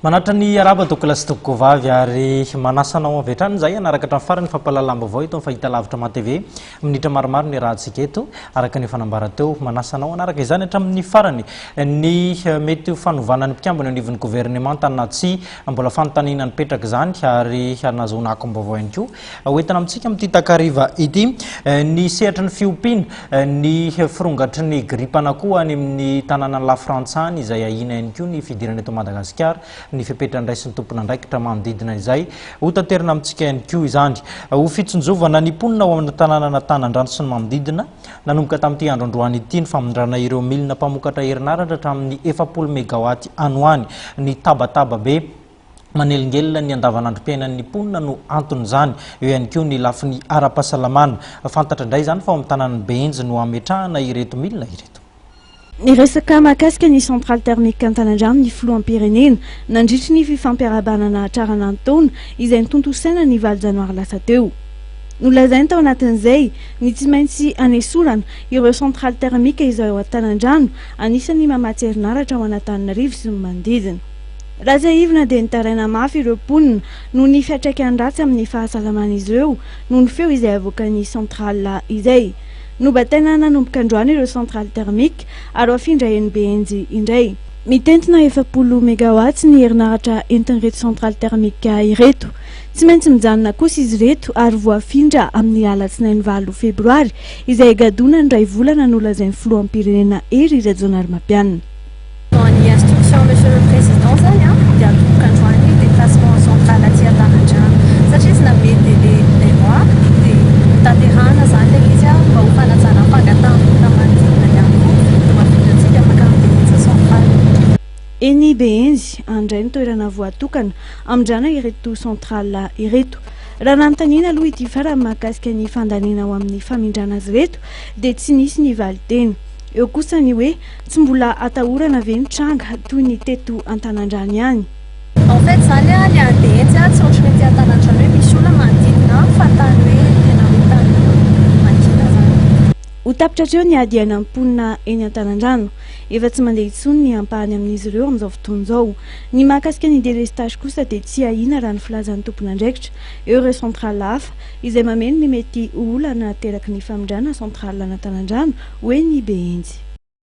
Manatra ny araba tokolas tokovavy ary manasanao avy hatrany zay anaraka hatramin'ny farany fampalalamba avao ito fahita lavitra matv minitra maromaro ny rahantsika eto araka ny fanambara teo manasanao anaraka izany hatramin'ny farany ny mety fanovana ny mpikambana anivon'ny gouvernement na tsy mbola fanontaniana nipetraka zany ary nahazoana akom-baovao ihany koa hoentina amintsika amin'ity takariva ity ny sehatra ny fiompiana ny firongatry ny gripana koa any amin'ny tanàna la frantsany izay ahina ihany koa ny fidirana eto Madagasikara ny fipetrany raisiny tompona andraikitra manodidina izay ho tanterina amintsika ihany koa izany ho fitsonjovana ny mponina ao amin'ny tanàna Antanandrano sy ny manodidina nanomboka tamin'ity andro androany ity ny famondrana ireo milina mpamokatra herinaratra hatramin'ny 70 megawatt anoany ny tabataba be manelingelina ny andavanandrom-piainan'ny mponina no anton'izany eo ihany koa ny lafiny ara-pahasalamana fantatra indray izany fa ao amin'ny tanàn'ny Benjy no ametrahana ireto milina ireto. Ny resaka mahakasika ny centrale thermique Antanandrano ny filoam-pirenena nandritry ny fifampiarabanana hatraran'antaona izay nitontosaina ny 9 janoary lasa teo. Nolazainy tao anatin'izay ny tsy maintsy hanesorana ireo centrale thermique izay ao Antanandrano anisan'ny mamatsy herinaratra ao Antananarivo sy ny manodidina. Raha izay ivona dia nitaraina mafy ireo mponina noho ny fiantraikany ratsy amin'ny fahasalaman'izy ireo noho ny feo izay avoakan'ny centrale izay. Nobataina nanomboka androany ireo centrale thermique ary afindra eny Benjy indray. Mitentina 70 megawatt ny herinaratra entin'ireto centrale thermique ireto. Tsy maintsy mijanona kosa izy ireto ary voafindra amin'ny alatsinainy 9 febroary izay gadona ny ray volana nolazainy filoham-pirenena Hery Rajaonarimampianina. Ny instruction monsieur le président zany dia atoboka androany déplacement centrale aty Antanandrano satria izy namety les mois dia tanterahana zany ilay izy mba ho fanajana fangatahana manodidina ihany koa dia mafindra antsika afaka midelinsa centrale. Eny Benjy andray ny toerana voatokana amindrana ireto centrale ireto. Raha nanontaniana aloha ity fara mahakasika ny fandaniana ao amin'ny famindrana azy ireto dia tsy nisy ny valiteny. Eo kosa ny hoe tsy mbola atahorana ve ny tranga toy ny teto Antanandrano ihany. En fait zany ny Benjy tsy ohatry mety Antanandrano hoe misy olona manodidina fa tany hoe tena hoe tany mangina zany. Ho tapitra hatreo ny adiana mponina eny Antanandrano efa tsy mandeha intsony ny ampahany amin'izy ireo amin'izao fotoana izao. Ny mahakasika ny délestage kosa dia tsy ahina raha ny filazan'ny tompon'andraikitra eo ireo centrale hafa izay mameno ny mety olana teraky ny famindrana centrale Antanandrano hoe ny Benjy.